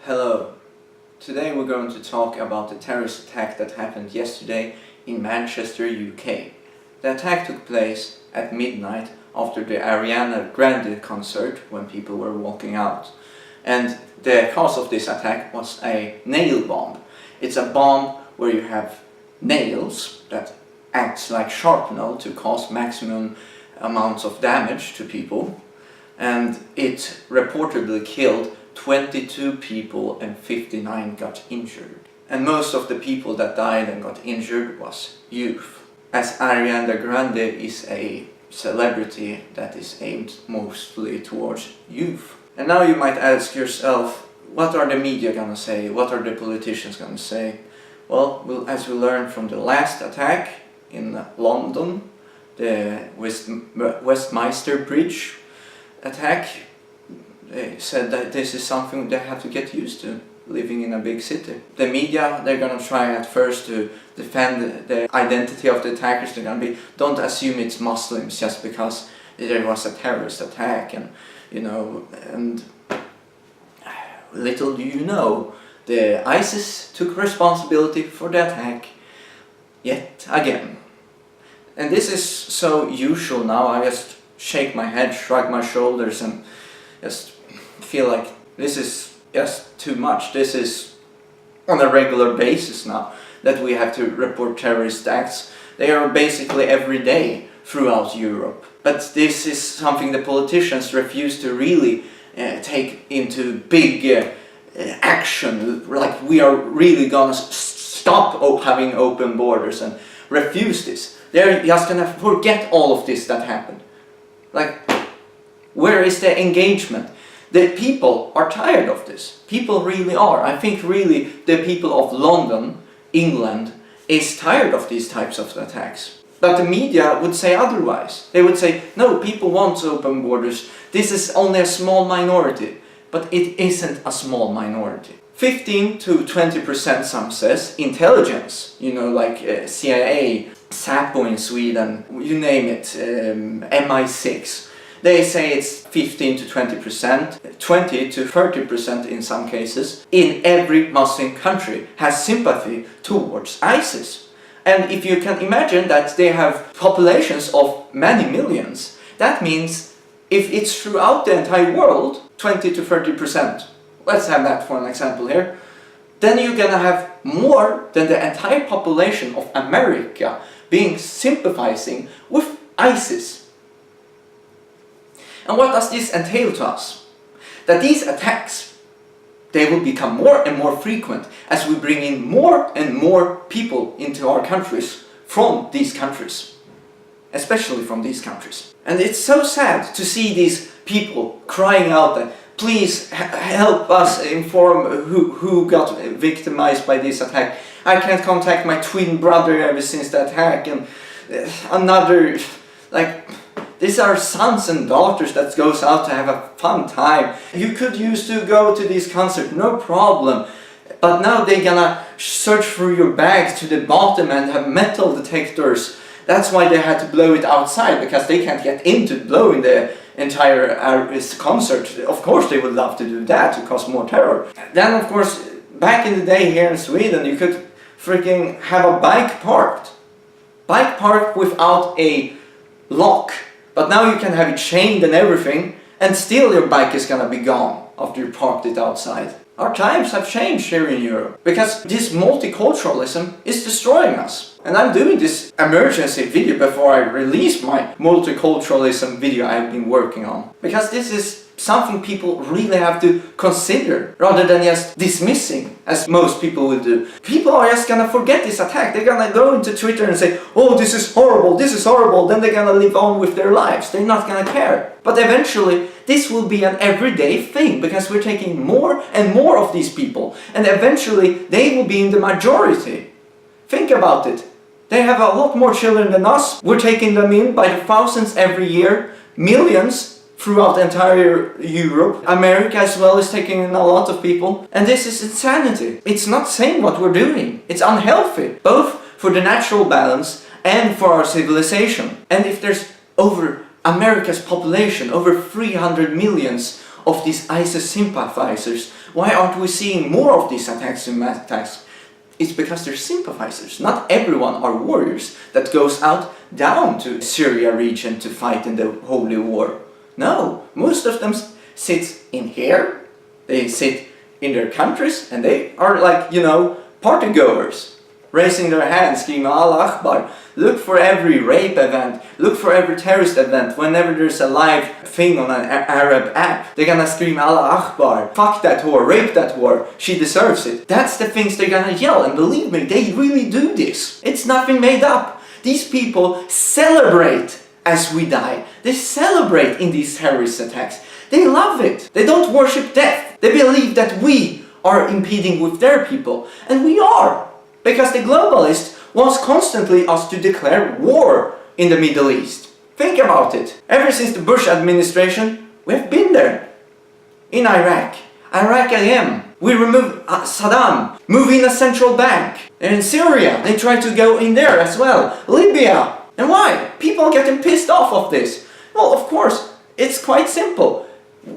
Hello. Today we're going to talk about the terrorist attack that happened yesterday in Manchester, UK. The attack took place at midnight after the Ariana Grande concert when people were walking out. And the cause of this attack was a nail bomb. It's a bomb where you have nails that acts like sharpener to cause maximum amounts of damage to people. And it reportedly killed 22 people and 59 got injured. And most of the people that died and got injured was youth. As Ariana Grande is a celebrity that is aimed mostly towards youth. And now you might ask yourself, what are the media gonna say? What are the politicians gonna say? Well, as we learned from the last attack in London, the Westminster Bridge attack, they said that this is something they have to get used to, living in a big city. The media, they're gonna try at first to defend the identity of the attackers. They're gonna be, don't assume it's Muslims just because there was a terrorist attack, and and little do you know, the ISIS took responsibility for the attack yet again. And this is so usual now. I just shake my head, shrug my shoulders, and just feel like this is just too much. This is on a regular basis now that we have to report terrorist acts. They are basically every day throughout Europe. But this is something the politicians refuse to really take into big action. Like, we are really gonna stop having open borders and refuse this. They're just gonna forget all of this that happened. Like, where is the engagement? The people are tired of this. People really are. I think really the people of London, England, is tired of these types of attacks. But the media would say otherwise. They would say, no, people want open borders. This is only a small minority. But it isn't a small minority. 15 to 20%, some says, intelligence, like CIA, SAPO in Sweden, you name it, MI6. They say it's 15 to 20%, 20 to 30% in some cases, in every Muslim country has sympathy towards ISIS. And if you can imagine that they have populations of many millions, that means if it's throughout the entire world, 20 to 30%, let's have that for an example here, then you're gonna have more than the entire population of America being sympathizing with ISIS. And what does this entail to us? That these attacks, they will become more and more frequent as we bring in more and more people into our countries from these countries. Especially from these countries. And it's so sad to see these people crying out that please help us inform who got victimized by this attack. I can't contact my twin brother ever since the attack, and another, like, these are sons and daughters that goes out to have a fun time. You could used to go to this concert, no problem. But now they're gonna search through your bags to the bottom and have metal detectors. That's why they had to blow it outside, because they can't get into blowing the entire concert. Of course they would love to do that to cause more terror. Then of course, back in the day here in Sweden, you could freaking have a bike parked. Bike parked without a lock. But now you can have it chained and everything, and still your bike is gonna be gone after you parked it outside. Our times have changed here in Europe, because this multiculturalism is destroying us. And I'm doing this emergency video before I release my multiculturalism video I've been working on. Because this is something people really have to consider, rather than just dismissing, as most people will do. People are just gonna forget this attack. They're gonna go into Twitter and say, oh, this is horrible, then they're gonna live on with their lives. They're not gonna care. But eventually, this will be an everyday thing, because we're taking more and more of these people, and eventually they will be in the majority. Think about it. They have a lot more children than us. We're taking them in by the thousands every year, millions throughout the entire Europe. America as well is taking in a lot of people. And this is insanity. It's not saying what we're doing. It's unhealthy, both for the natural balance and for our civilization. And if there's over America's population, over 300 millions of these ISIS sympathizers. Why aren't we seeing more of these attacks and mass attacks? It's because they're sympathizers. Not everyone are warriors that goes out down to Syria region to fight in the holy war. No, most of them sit in here, they sit in their countries, and they are like, you know, party goers, raising their hands, screaming Allah Akbar. Look for every rape event, look for every terrorist event. Whenever there's a live thing on an Arab app, they're gonna scream Allah Akbar. Fuck that whore, rape that whore, she deserves it. That's the things they're gonna yell, and believe me, they really do this. It's nothing made up. These people celebrate as we die. They celebrate in these terrorist attacks. They love it. They don't worship death. They believe that we are impeding with their people. And we are. Because the globalist wants constantly us to declare war in the Middle East. Think about it. Ever since the Bush administration, we have been there. In Iraq. Iraq again. We removed Saddam. Move in a central bank. And in Syria, they try to go in there as well. Libya. And why? People are getting pissed off of this. Well, of course, it's quite simple.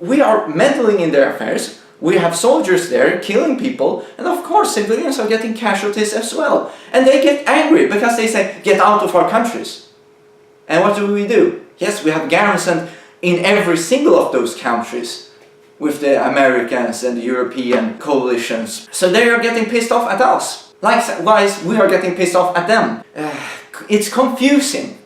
We are meddling in their affairs. We have soldiers there killing people, and of course civilians are getting casualties as well. And they get angry because they say, get out of our countries. And what do? Yes, we have garrisoned in every single of those countries with the Americans and the European coalitions. So they are getting pissed off at us. Likewise, we are getting pissed off at them. It's confusing.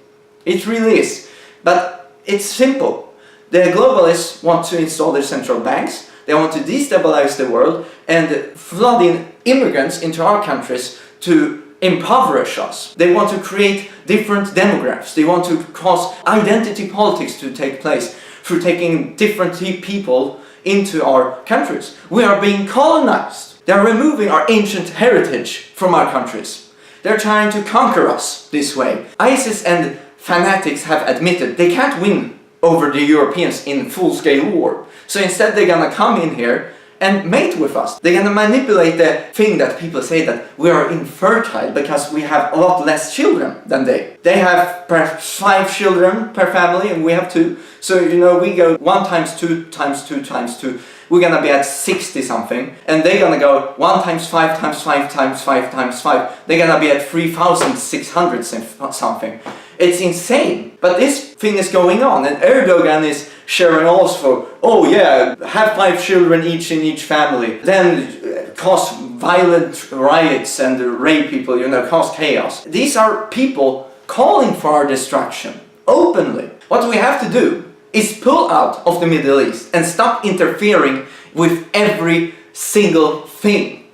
It really is. But it's simple. The globalists want to install their central banks. They want to destabilize the world and flood in immigrants into our countries to impoverish us. They want to create different demographics. They want to cause identity politics to take place through taking different people into our countries. We are being colonized. They are removing our ancient heritage from our countries. They're trying to conquer us this way. ISIS and fanatics have admitted they can't win over the Europeans in full-scale war. So instead they're gonna come in here and mate with us. They're gonna manipulate the thing that people say that we are infertile because we have a lot less children than they. They have perhaps 5 children per family and we have 2. So, you know, we go 1 times 2 times 2 times 2. We're gonna be at 60 something. And they're gonna go 1 times 5 times 5 times 5 times 5. They're gonna be at 3,600 something. It's insane. But this thing is going on, and Erdogan is sharing also, oh yeah, have 5 children each in each family, then cause violent riots and rape people, you know, cause chaos. These are people calling for our destruction, openly. What we have to do is pull out of the Middle East and stop interfering with every single thing.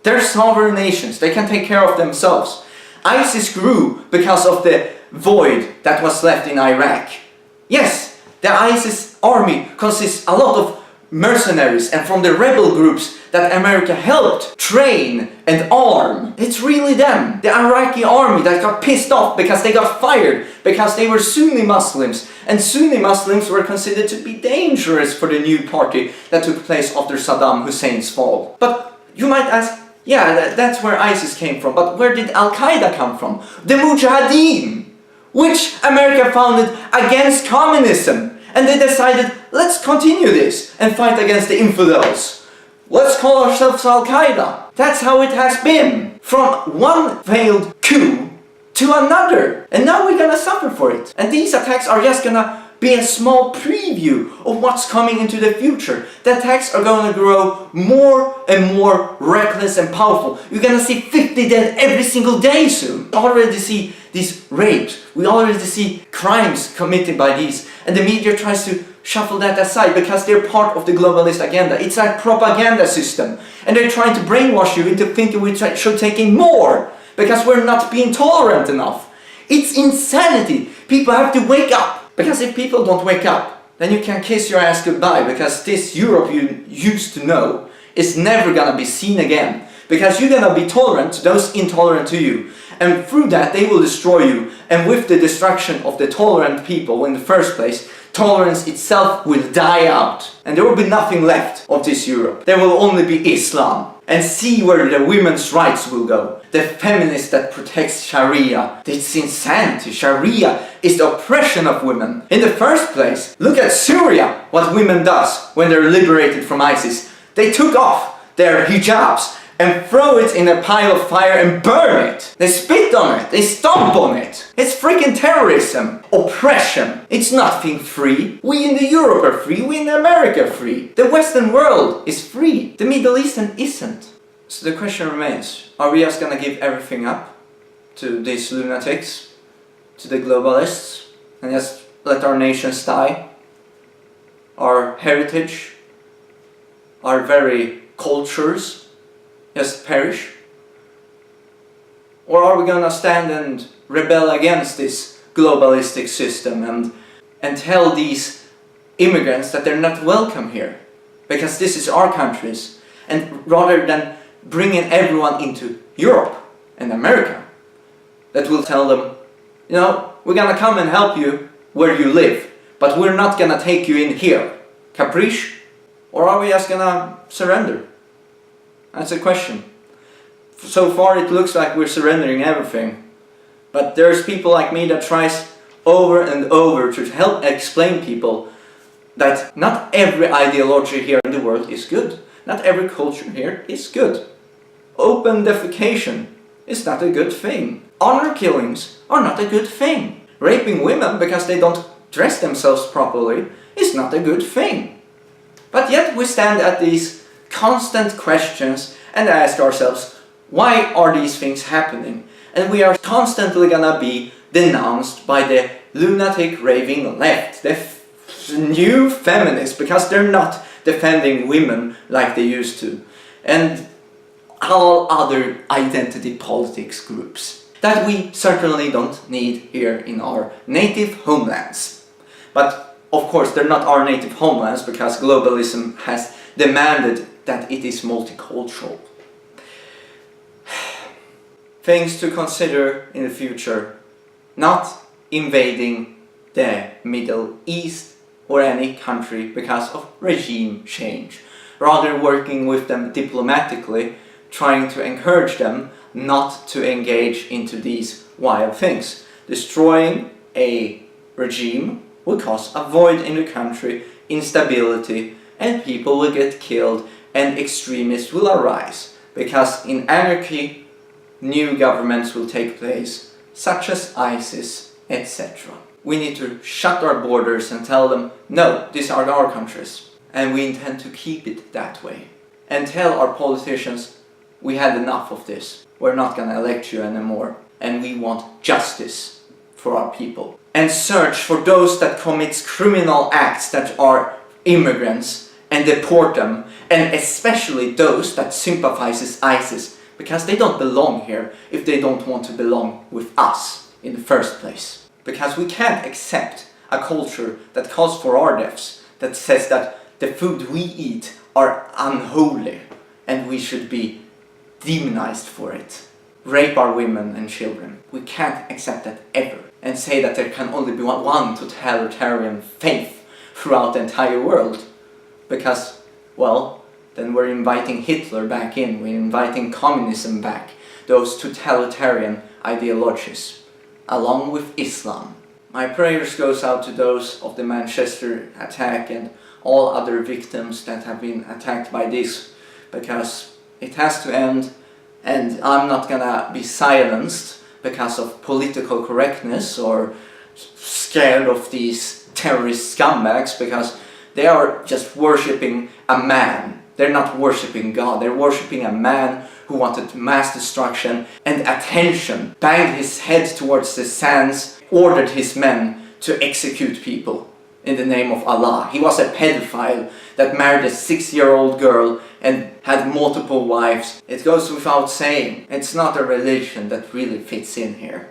They're sovereign nations, they can take care of themselves. ISIS grew because of the void that was left in Iraq. Yes, the ISIS army consists a lot of mercenaries and from the rebel groups that America helped train and arm. It's really them, the Iraqi army, that got pissed off because they got fired because they were Sunni Muslims, and Sunni Muslims were considered to be dangerous for the new party that took place after Saddam Hussein's fall. But you might ask, yeah, that's where ISIS came from, but where did Al-Qaeda come from? The Mujahideen, which America founded against communism. And they decided, let's continue this and fight against the infidels. Let's call ourselves Al-Qaeda. That's how it has been. From one failed coup to another. And now we're gonna suffer for it. And these attacks are just gonna be a small preview of what's coming into the future. The attacks are going to grow more and more reckless and powerful. You're going to see 50 dead every single day soon. We already see these rapes. We already see crimes committed by these. And the media tries to shuffle that aside because they're part of the globalist agenda. It's a propaganda system. And they're trying to brainwash you into thinking we should take in more because we're not being tolerant enough. It's insanity. People have to wake up. Because if people don't wake up, then you can kiss your ass goodbye, because this Europe you used to know is never gonna be seen again. Because you're gonna be tolerant to those intolerant to you. And through that they will destroy you. And with the destruction of the tolerant people in the first place, tolerance itself will die out. And there will be nothing left of this Europe. There will only be Islam. And see where the women's rights will go. The feminist that protects Sharia. It's insanity. Sharia is the oppression of women. In the first place, look at Syria, what women does when they're liberated from ISIS. They took off their hijabs and throw it in a pile of fire and burn it. They spit on it. They stomp on it. It's freaking terrorism. Oppression. It's nothing free. We in the Europe are free. We in America are free. The Western world is free. The Middle Eastern isn't. So the question remains, are we just gonna give everything up to these lunatics, to the globalists, and just let our nations die? Our heritage, our very cultures just perish? Or are we gonna stand and rebel against this globalistic system and tell these immigrants that they're not welcome here? Because this is our countries, and rather than bringing everyone into Europe and America, that will tell them, you know, we're gonna come and help you where you live, but we're not gonna take you in here. Caprice? Or are we just gonna surrender? That's a question. So far it looks like we're surrendering everything, but there's people like me that tries over and over to help explain people that not every ideology here in the world is good. Not every culture here is good. Open defecation is not a good thing. Honor killings are not a good thing. Raping women because they don't dress themselves properly is not a good thing. But yet we stand at these constant questions and ask ourselves, why are these things happening? And we are constantly gonna be denounced by the lunatic raving left, the new feminists, because they're not defending women like they used to. And all other identity politics groups that we certainly don't need here in our native homelands. But of course they're not our native homelands, because globalism has demanded that it is multicultural. Things to consider in the future: not invading the Middle East or any country because of regime change, rather working with them diplomatically, trying to encourage them not to engage into these wild things. Destroying a regime will cause a void in the country, instability, and people will get killed and extremists will arise, because in anarchy new governments will take place, such as ISIS, etc. We need to shut our borders and tell them, no, these are our countries, and we intend to keep it that way. And tell our politicians, we had enough of this. We're not gonna elect you anymore, and we want justice for our people. And search for those that commit criminal acts that are immigrants and deport them, and especially those that sympathizes ISIS, because they don't belong here if they don't want to belong with us in the first place. Because we can't accept a culture that calls for our deaths, that says that the food we eat are unholy and we should be demonized for it. Rape our women and children. We can't accept that ever. And say that there can only be one totalitarian faith throughout the entire world. Because, well, then we're inviting Hitler back in, we're inviting communism back, those totalitarian ideologies, along with Islam. My prayers goes out to those of the Manchester attack and all other victims that have been attacked by this, because it has to end, and I'm not gonna be silenced because of political correctness or scared of these terrorist scumbags, because they are just worshipping a man. They're not worshipping God, they're worshipping a man who wanted mass destruction and attention, banged his head towards the sands, ordered his men to execute people in the name of Allah. He was a pedophile that married a 6-year-old girl and had multiple wives. It goes without saying, it's not a religion that really fits in here.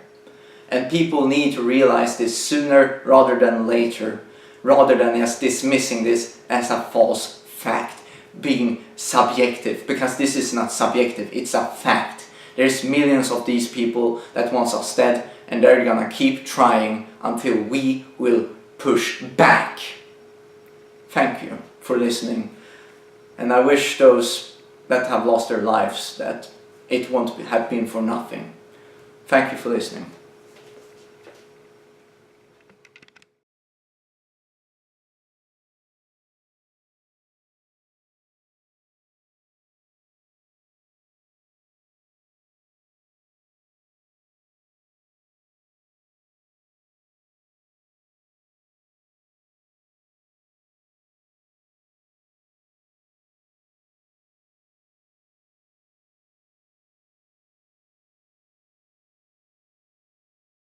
And people need to realize this sooner rather than later, rather than just dismissing this as a false fact, being subjective, because this is not subjective, it's a fact. There's millions of these people that wants us dead, and they're gonna keep trying until we will push back. Thank you for listening, and I wish those that have lost their lives that it won't have been for nothing. Thank you for listening.